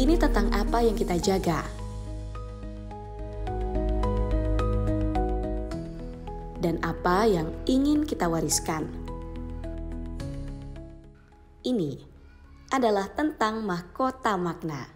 Ini tentang apa yang kita jaga. Dan apa yang ingin kita wariskan. Ini adalah tentang mahkota makna.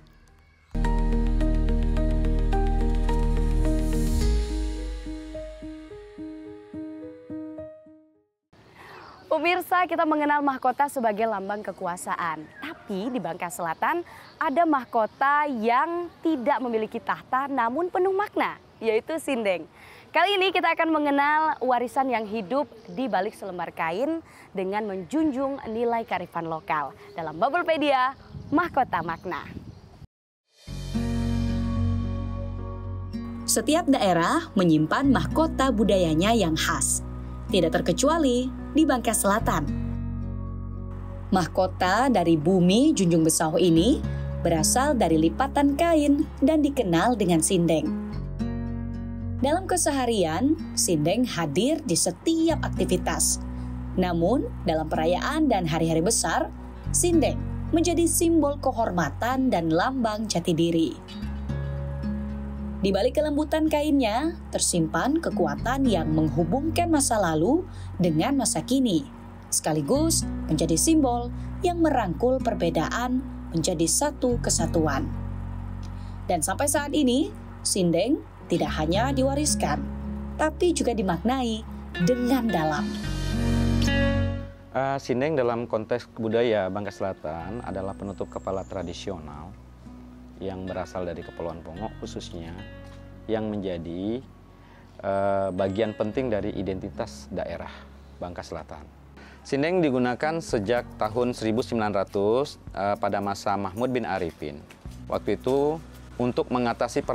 Pemirsa, kita mengenal mahkota sebagai lambang kekuasaan. Tapi di Bangka Selatan ada mahkota yang tidak memiliki tahta namun penuh makna, yaitu sindeng. Kali ini kita akan mengenal warisan yang hidup di balik selembar kain dengan menjunjung nilai kearifan lokal. Dalam Bubblepedia, Mahkota Makna. Setiap daerah menyimpan mahkota budayanya yang khas. Tidak terkecuali di Bangka Selatan. Mahkota dari bumi Junjung Besau ini berasal dari lipatan kain dan dikenal dengan sindeng. Dalam keseharian, sindeng hadir di setiap aktivitas. Namun, dalam perayaan dan hari-hari besar, sindeng menjadi simbol kehormatan dan lambang jati diri. Di balik kelembutan kainnya, tersimpan kekuatan yang menghubungkan masa lalu dengan masa kini, sekaligus menjadi simbol yang merangkul perbedaan menjadi satu kesatuan. Dan sampai saat ini, sindeng tidak hanya diwariskan, tapi juga dimaknai dengan dalam. Sindeng dalam konteks budaya Bangka Selatan adalah penutup kepala tradisional yang berasal dari Kepulauan Pongok khususnya, yang menjadi bagian penting dari identitas daerah Bangka Selatan. Sindeng digunakan sejak tahun 1900 pada masa Mahmud bin Arifin. Waktu itu untuk mengatasi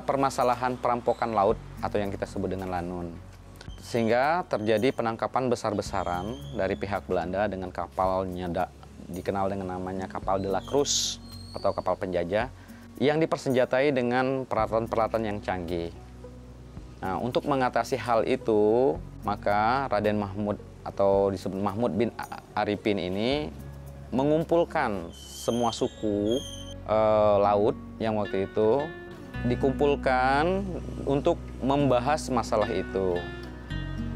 permasalahan perampokan laut atau yang kita sebut dengan lanun. Sehingga terjadi penangkapan besar-besaran dari pihak Belanda dengan kapal nyedak, dikenal dengan namanya kapal De La Cruz atau kapal penjajah, yang dipersenjatai dengan peralatan-peralatan yang canggih. Nah, untuk mengatasi hal itu, maka Raden Mahmud atau disebut Mahmud bin Arifin ini mengumpulkan semua suku laut yang waktu itu dikumpulkan untuk membahas masalah itu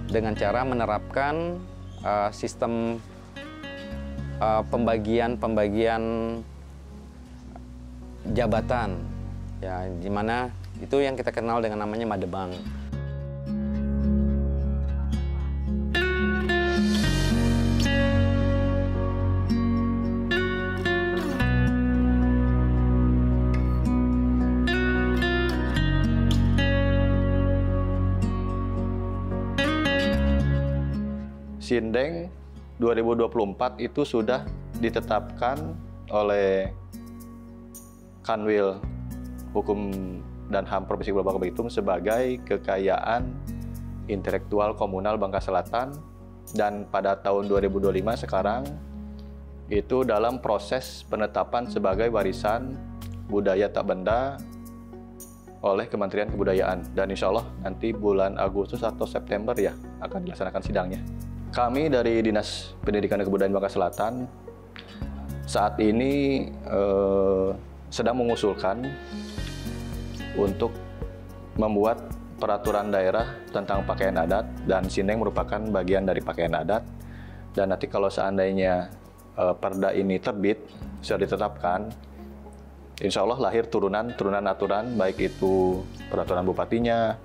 dengan cara menerapkan sistem pembagian jabatan, ya, di mana itu yang kita kenal dengan namanya Madebang. Sindeng 2024 itu sudah ditetapkan oleh Kanwil Hukum dan HAM Provinsi Kepulauan Bangka Belitung sebagai kekayaan intelektual komunal Bangka Selatan, dan pada tahun 2025 sekarang itu dalam proses penetapan sebagai warisan budaya tak benda oleh Kementerian Kebudayaan, dan insya Allah nanti bulan Agustus atau September ya akan dilaksanakan sidangnya. Kami dari Dinas Pendidikan dan Kebudayaan Bangka Selatan saat ini sedang mengusulkan untuk membuat peraturan daerah tentang pakaian adat, dan sindeng merupakan bagian dari pakaian adat. Dan nanti kalau seandainya perda ini terbit, sudah ditetapkan, insya Allah lahir turunan aturan, baik itu peraturan bupatinya,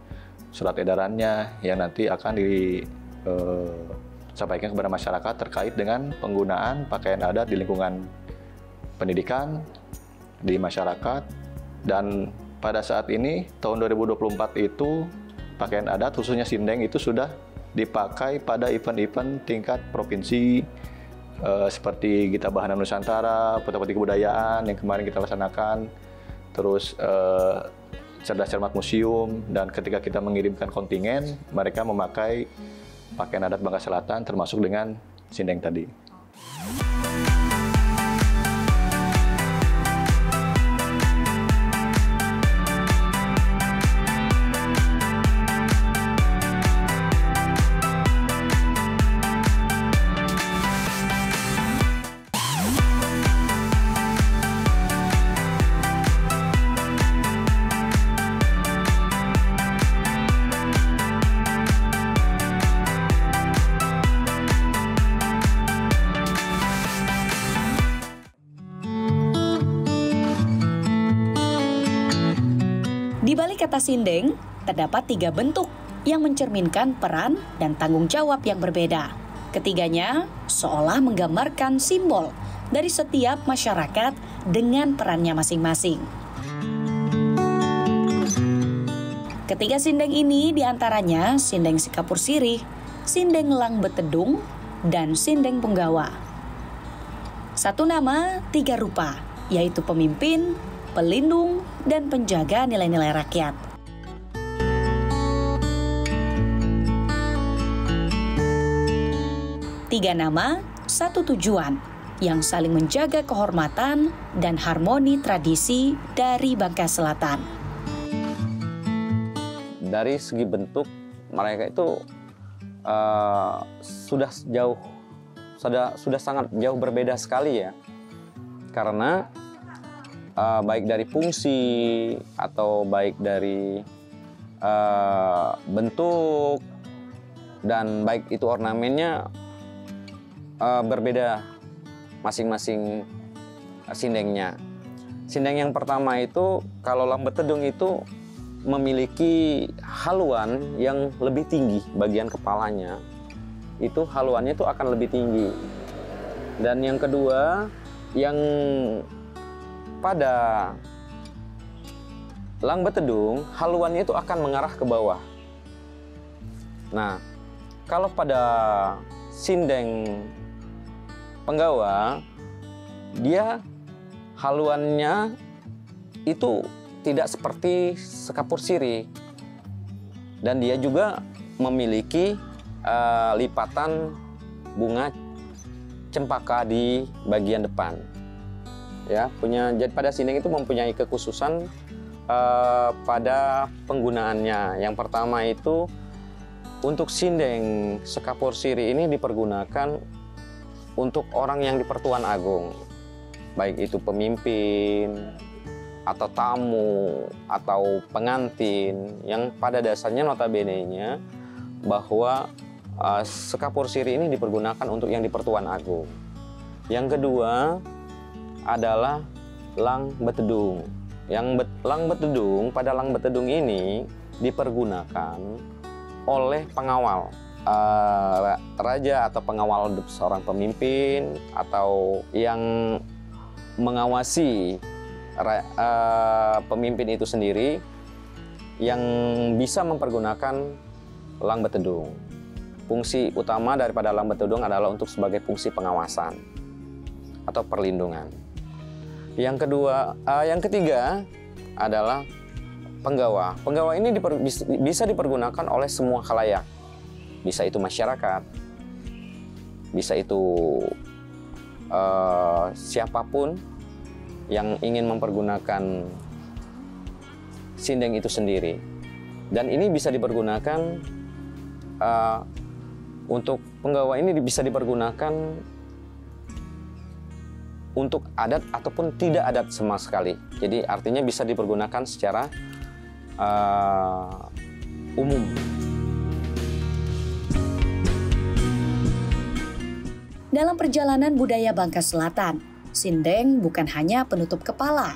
surat edarannya, yang nanti akan disampaikan kepada masyarakat terkait dengan penggunaan pakaian adat di lingkungan pendidikan, di masyarakat. Dan pada saat ini, tahun 2024 itu, pakaian adat khususnya sindeng itu sudah dipakai pada event-event tingkat provinsi, seperti Gita Bahana Nusantara, Peta-peti Kebudayaan yang kemarin kita laksanakan, terus Cerdas Cermat Museum, dan ketika kita mengirimkan kontingen, mereka memakai pakaian adat Bangka Selatan termasuk dengan sindeng tadi. Di balik kata sindeng, terdapat 3 bentuk yang mencerminkan peran dan tanggung jawab yang berbeda. Ketiganya seolah menggambarkan simbol dari setiap masyarakat dengan perannya masing-masing. Ketiga sindeng ini diantaranya Sindeng Sikapur Sirih, Sindeng Lang Betedung, dan Sindeng Punggawa. 1 nama, 3 rupa, yaitu pemimpin, pelindung, dan penjaga nilai-nilai rakyat. Tiga nama, 1 tujuan, yang saling menjaga kehormatan dan harmoni tradisi dari Bangka Selatan. Dari segi bentuk, mereka itu sudah sangat jauh berbeda sekali ya. Karena baik dari fungsi atau baik dari bentuk dan baik itu ornamennya berbeda masing-masing sindengnya. Sindeng yang pertama itu kalau Lang Betedung itu memiliki haluan yang lebih tinggi, bagian kepalanya itu haluannya itu akan lebih tinggi. Dan yang kedua, yang pada Lang Betedung haluannya itu akan mengarah ke bawah. Nah, kalau pada Sindeng Punggawa, dia haluannya itu tidak seperti Sekapur Sirih, dan dia juga memiliki lipatan bunga cempaka di bagian depan. Ya, jadi pada sindeng itu mempunyai kekhususan pada penggunaannya. Yang pertama itu untuk Sindeng Sekapur Sirih ini dipergunakan untuk orang yang di Pertuan Agung, baik itu pemimpin atau tamu atau pengantin, yang pada dasarnya notabene-nya bahwa Sekapur Sirih ini dipergunakan untuk yang di Pertuan Agung. Yang kedua adalah Lang Betedung. Lang Betedung, pada Lang Betedung ini dipergunakan oleh pengawal raja atau pengawal seorang pemimpin atau yang mengawasi pemimpin itu sendiri, yang bisa mempergunakan Lang Betedung. Fungsi utama daripada Lang Betedung adalah untuk sebagai fungsi pengawasan atau perlindungan. Yang ketiga adalah Punggawa. Punggawa ini bisa dipergunakan oleh semua khalayak. Bisa itu masyarakat, bisa itu siapapun yang ingin mempergunakan sindeng itu sendiri. Dan ini bisa dipergunakan untuk Punggawa ini bisa dipergunakan untuk adat ataupun tidak adat sama sekali. Jadi artinya bisa dipergunakan secara umum. Dalam perjalanan budaya Bangka Selatan, sindeng bukan hanya penutup kepala,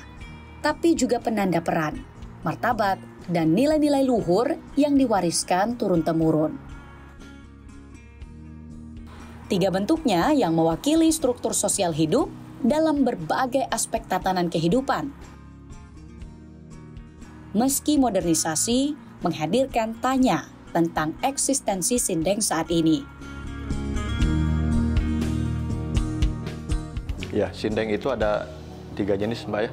tapi juga penanda peran, martabat, dan nilai-nilai luhur yang diwariskan turun-temurun. 3 bentuknya yang mewakili struktur sosial hidup dalam berbagai aspek tatanan kehidupan. Meski modernisasi menghadirkan tanya tentang eksistensi sindeng saat ini. Ya, sindeng itu ada 3 jenis, Mbak ya.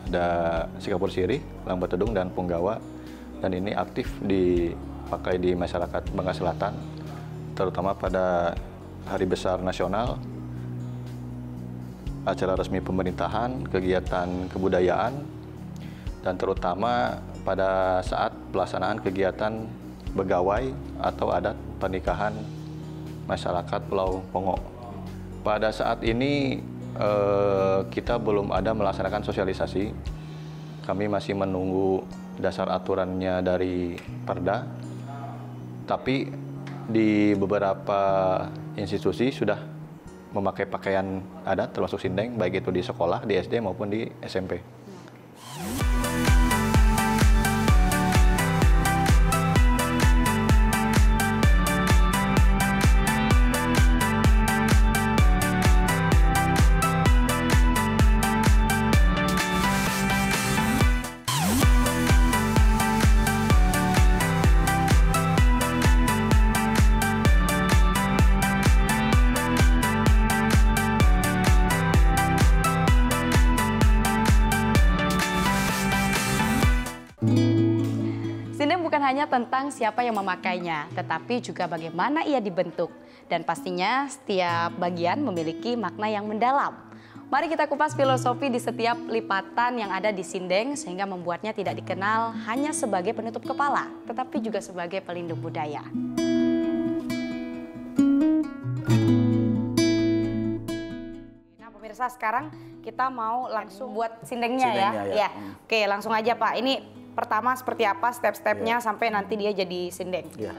Ada Sekapur Sirih, Lang Betedung, dan Punggawa. Dan ini aktif dipakai di masyarakat Bangka Selatan, terutama pada hari besar nasional, acara resmi pemerintahan, kegiatan kebudayaan, dan terutama pada saat pelaksanaan kegiatan begawai atau adat pernikahan masyarakat Pulau Pongo. Pada saat ini kita belum ada melaksanakan sosialisasi. Kami masih menunggu dasar aturannya dari Perda. Tapi di beberapa institusi sudah memakai pakaian adat termasuk sindeng, baik itu di sekolah, di SD maupun di SMP. bukan hanya tentang siapa yang memakainya, tetapi juga bagaimana ia dibentuk. Dan pastinya setiap bagian memiliki makna yang mendalam. Mari kita kupas filosofi di setiap lipatan yang ada di sindeng sehingga membuatnya tidak dikenal hanya sebagai penutup kepala, tetapi juga sebagai pelindung budaya. Nah pemirsa, sekarang kita mau langsung buat sindengnya ya. Oke, langsung aja Pak. Ini pertama seperti apa step-stepnya sampai nanti dia jadi sindeng. Ya,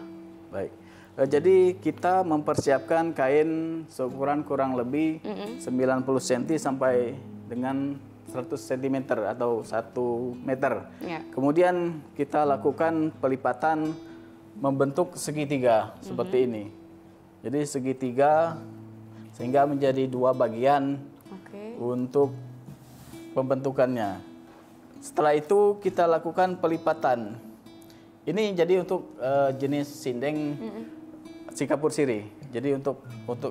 baik. Jadi kita mempersiapkan kain seukuran kurang lebih 90 cm sampai dengan 100 cm atau 1 meter. Ya. Kemudian kita lakukan pelipatan membentuk segitiga seperti ini. Jadi segitiga sehingga menjadi 2 bagian untuk pembentukannya. Setelah itu kita lakukan pelipatan. Ini jadi untuk jenis sindeng Singapura siri. Jadi untuk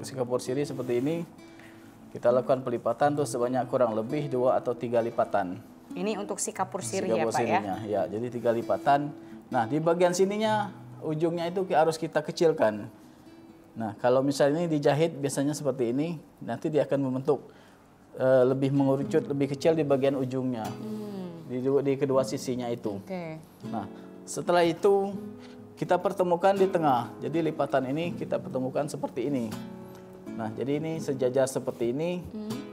Singapura siri seperti ini kita lakukan pelipatan tuh sebanyak kurang lebih 2 atau 3 lipatan. Ini untuk Singapura siri ya Pak sirinya, ya. Jadi 3 lipatan. Nah di bagian sininya ujungnya itu harus kita kecilkan. Nah kalau misalnya ini dijahit biasanya seperti ini, nanti dia akan membentuk lebih mengerucut, lebih kecil di bagian ujungnya, di kedua sisinya itu. Nah setelah itu kita pertemukan di tengah. Jadi lipatan ini kita pertemukan seperti ini. Nah, jadi ini sejajar seperti ini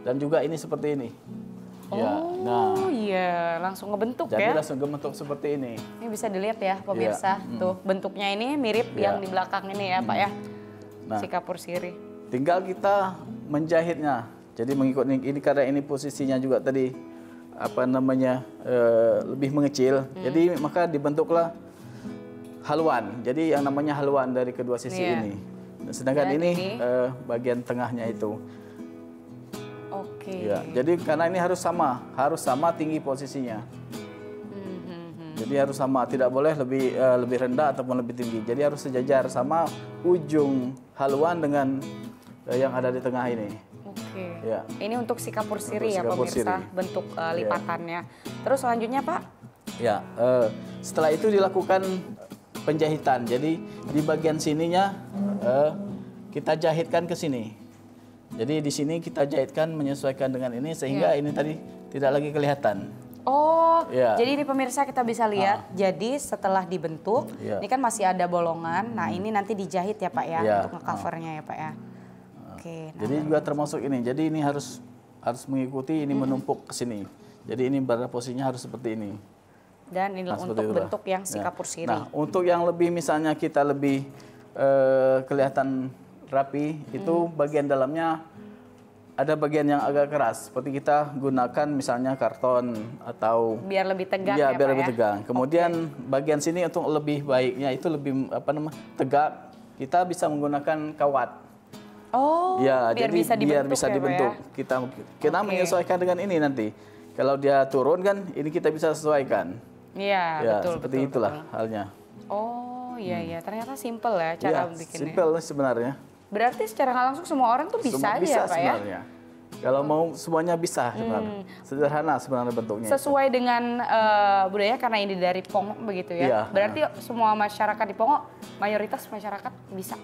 dan juga ini seperti ini. Iya, langsung ngebentuk jadi ya. Jadi langsung ngebentuk seperti ini. Ini bisa dilihat ya pemirsa. Tuh bentuknya ini mirip yang di belakang ini ya Pak ya. Nah, Singapura siri. Tinggal kita menjahitnya. Jadi mengikut ini karena ini posisinya juga tadi lebih mengecil. Jadi maka dibentuklah haluan. Jadi yang namanya haluan dari kedua sisi ini. Sedangkan ini bagian tengahnya itu. Ya, jadi karena ini harus sama tinggi posisinya. Jadi harus sama, tidak boleh lebih rendah ataupun lebih tinggi. Jadi harus sejajar sama ujung haluan dengan yang ada di tengah ini. Ya. Ini untuk Singapura siri ya pemirsa, bentuk lipatannya. Terus selanjutnya Pak? Ya, setelah itu dilakukan penjahitan. Jadi di bagian sininya kita jahitkan ke sini. Jadi di sini kita jahitkan menyesuaikan dengan ini sehingga ini tadi tidak lagi kelihatan. Jadi ini pemirsa kita bisa lihat. Jadi setelah dibentuk, ini kan masih ada bolongan. Nah ini nanti dijahit ya Pak ya, untuk nge-covernya ya Pak ya. Jadi juga termasuk ini. Jadi ini harus mengikuti ini menumpuk ke sini. Jadi ini pada posisinya harus seperti ini. Dan ini untuk bentuk yang Singapura siri. Nah, untuk yang lebih misalnya kita lebih kelihatan rapi, itu bagian dalamnya ada bagian yang agak keras. Seperti kita gunakan misalnya karton atau biar lebih tegang ya biar lebih tegang. Kemudian bagian sini untuk lebih baiknya itu lebih tegak, kita bisa menggunakan kawat. Biar bisa dibentuk. Kita menyesuaikan dengan ini nanti. Kalau dia turun kan, ini kita bisa sesuaikan. Iya, betul. Seperti itulah halnya. Iya. Ternyata simple ya cara bikinnya. Simple sebenarnya. Berarti secara nggak langsung semua orang tuh bisa aja bisa Pak sebenarnya. Kalau mau semuanya bisa sebenarnya. Sederhana sebenarnya bentuknya. Sesuai dengan budaya karena ini dari Pongok begitu ya. Berarti semua masyarakat di Pongok, mayoritas masyarakat bisa.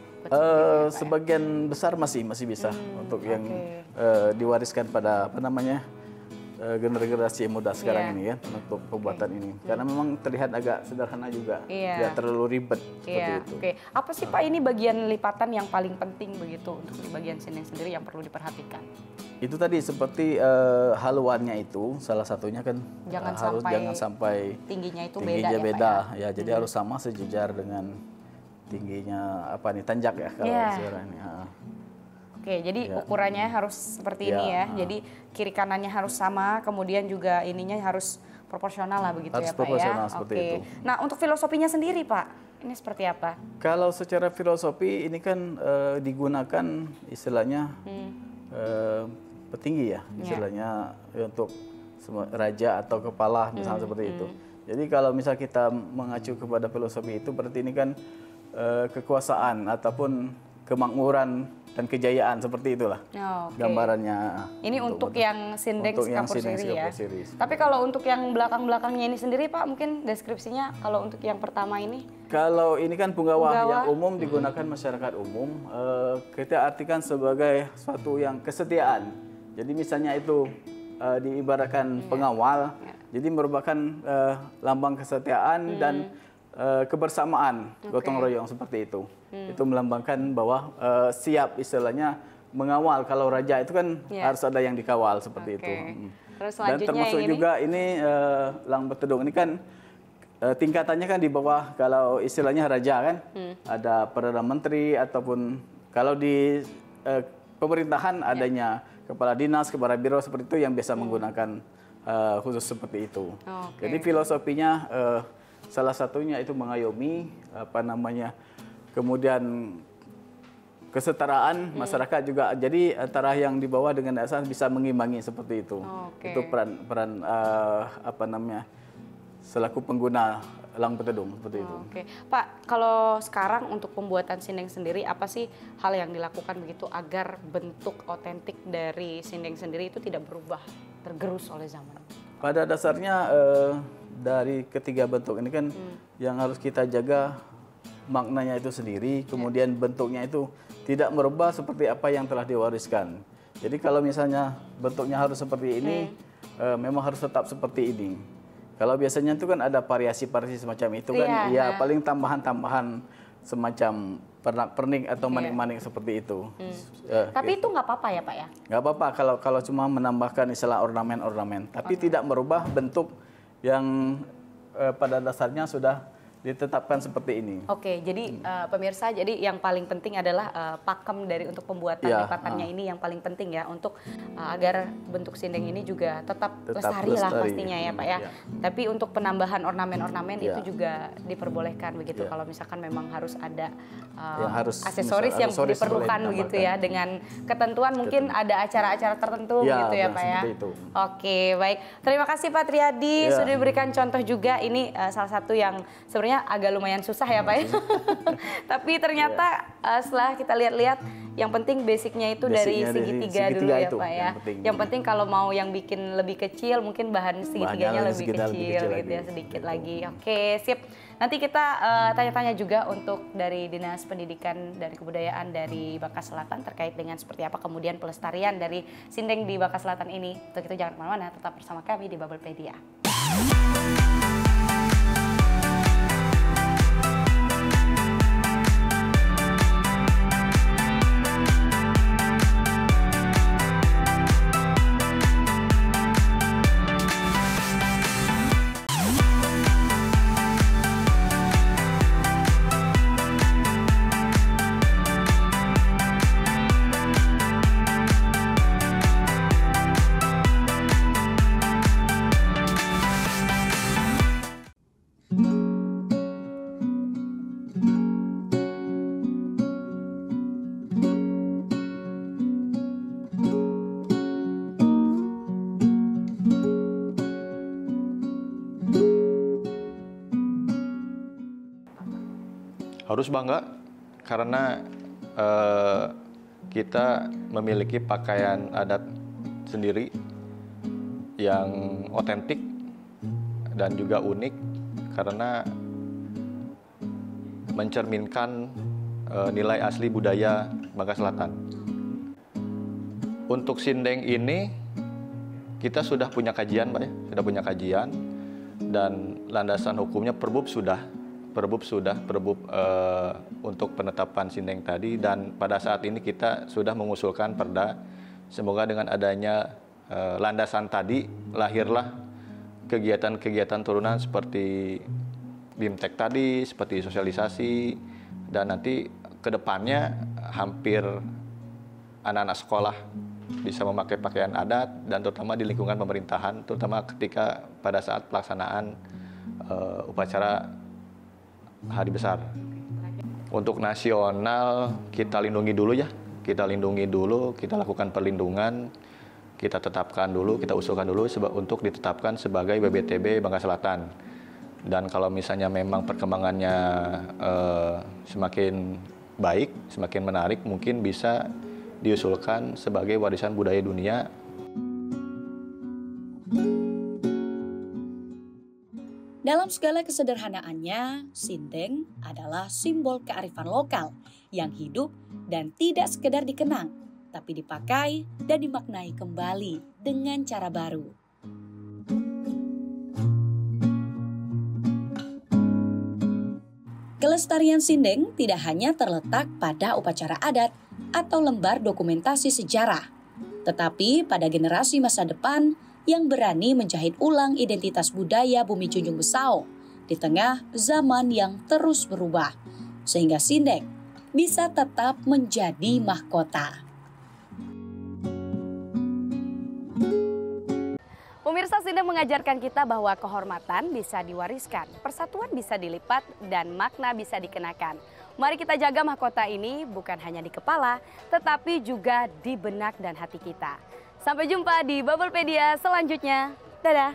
Sebagian besar masih bisa untuk yang diwariskan pada generasi muda sekarang ini ya untuk pembuatan ini. Karena memang terlihat agak sederhana juga, tidak terlalu ribet seperti itu. Apa sih Pak ini bagian lipatan yang paling penting begitu untuk di bagian sindeng sendiri yang perlu diperhatikan? Itu tadi seperti haluannya itu salah satunya kan jangan sampai tingginya itu beda ya. Jadi harus sama sejajar dengan tingginya tanjak ya kalau sekarang ini. Jadi ukurannya harus seperti ini ya. Jadi kiri kanannya harus sama, kemudian juga ininya harus proporsional lah begitu harus ya Pak proporsional seperti itu. Nah untuk filosofinya sendiri Pak, ini seperti apa? Kalau secara filosofi ini kan digunakan istilahnya petinggi ya, istilahnya untuk raja atau kepala misalnya seperti itu. Jadi kalau misal kita mengacu kepada filosofi itu berarti ini kan kekuasaan ataupun kemakmuran dan kejayaan, seperti itulah gambarannya. Ini untuk yang Sindeng Singapore Series ya. Series. Tapi kalau untuk yang belakang-belakangnya ini sendiri Pak, mungkin deskripsinya kalau untuk yang pertama ini? Kalau ini kan punggawa yang umum digunakan masyarakat umum, kita artikan sebagai suatu yang kesetiaan. Jadi misalnya itu diibaratkan pengawal, jadi merupakan lambang kesetiaan dan kebersamaan, gotong royong seperti itu. Itu melambangkan bahwa siap istilahnya mengawal. Kalau raja itu kan harus ada yang dikawal seperti itu. Terus dan termasuk yang juga ini Lang Betedung ini kan tingkatannya kan di bawah, kalau istilahnya raja kan ada perdana menteri, ataupun kalau di pemerintahan adanya kepala dinas, kepala biro seperti itu yang biasa menggunakan khusus seperti itu. Jadi filosofinya salah satunya itu mengayomi kemudian kesetaraan masyarakat juga. Jadi antara yang di bawah dengan atas bisa mengimbangi seperti itu. Itu peran selaku pengguna Lang Betedung seperti itu. Pak, kalau sekarang untuk pembuatan Sindeng sendiri, apa sih hal yang dilakukan begitu agar bentuk otentik dari Sindeng sendiri itu tidak berubah, tergerus oleh zaman? Pada dasarnya dari ketiga bentuk ini kan yang harus kita jaga maknanya itu sendiri, kemudian bentuknya itu tidak merubah seperti apa yang telah diwariskan. Jadi kalau misalnya bentuknya harus seperti ini, memang harus tetap seperti ini. Kalau biasanya itu kan ada variasi-variasi semacam itu kan, ya paling tambahan-tambahan semacam pernak-pernik atau manik-manik seperti itu. Tapi itu nggak apa-apa ya Pak ya? Nggak apa-apa kalau cuma menambahkan istilah ornamen-ornamen, tapi tidak merubah bentuk yang pada dasarnya sudah ditetapkan seperti ini. Jadi pemirsa, jadi yang paling penting adalah pakem dari untuk pembuatan lipatannya ini yang paling penting ya, untuk agar bentuk Sindeng ini juga tetap lestari lah pastinya ya Pak ya. Tapi untuk penambahan ornamen-ornamen itu juga diperbolehkan begitu, kalau misalkan memang harus ada aksesoris yang diperlukan begitu ya, dengan ketentuan mungkin ada acara-acara tertentu gitu ya Pak ya. Oke, baik. Terima kasih Pak Triadi sudah diberikan contoh juga. Ini salah satu yang sebenarnya agak lumayan susah ya Pak ya. Tapi ternyata setelah kita lihat-lihat, yang penting basicnya itu dari segitiga dulu ya Pak ya. Yang penting kalau mau yang bikin lebih kecil, mungkin bahan segitiganya lebih kecil gitu ya, sedikit lagi. Oke, sip. Nanti kita tanya-tanya juga untuk dari Dinas Pendidikan dan Kebudayaan dari Bangka Selatan terkait dengan seperti apa kemudian pelestarian dari Sindeng di Bangka Selatan ini. Untuk itu jangan kemana-mana, tetap bersama kami di Bubblepedia. Harus bangga karena kita memiliki pakaian adat sendiri yang otentik dan juga unik karena mencerminkan nilai asli budaya Bangka Selatan. Untuk Sindeng ini kita sudah punya kajian, Pak ya, sudah punya kajian dan landasan hukumnya Perbub untuk penetapan Sindeng tadi, dan pada saat ini kita sudah mengusulkan perda. Semoga dengan adanya landasan tadi lahirlah kegiatan-kegiatan turunan seperti BIMTEK tadi, seperti sosialisasi, dan nanti ke depannya hampir anak-anak sekolah bisa memakai pakaian adat, dan terutama di lingkungan pemerintahan, terutama ketika pada saat pelaksanaan upacara hari besar. Untuk nasional kita lindungi dulu ya, kita lakukan perlindungan, kita tetapkan dulu, kita usulkan dulu untuk ditetapkan sebagai BBTB Bangka Selatan. Dan kalau misalnya memang perkembangannya semakin baik, semakin menarik, mungkin bisa diusulkan sebagai warisan budaya dunia. Dalam segala kesederhanaannya, Sindeng adalah simbol kearifan lokal yang hidup dan tidak sekedar dikenang, tapi dipakai dan dimaknai kembali dengan cara baru. Kelestarian Sindeng tidak hanya terletak pada upacara adat atau lembar dokumentasi sejarah, tetapi pada generasi masa depan yang berani menjahit ulang identitas budaya Bumi Junjung Besau di tengah zaman yang terus berubah, sehingga Sindeng bisa tetap menjadi mahkota. Pemirsa, Sindeng mengajarkan kita bahwa kehormatan bisa diwariskan, persatuan bisa dilipat, dan makna bisa dikenakan. Mari kita jaga mahkota ini bukan hanya di kepala, tetapi juga di benak dan hati kita. Sampai jumpa di Bubblepedia selanjutnya. Dadah!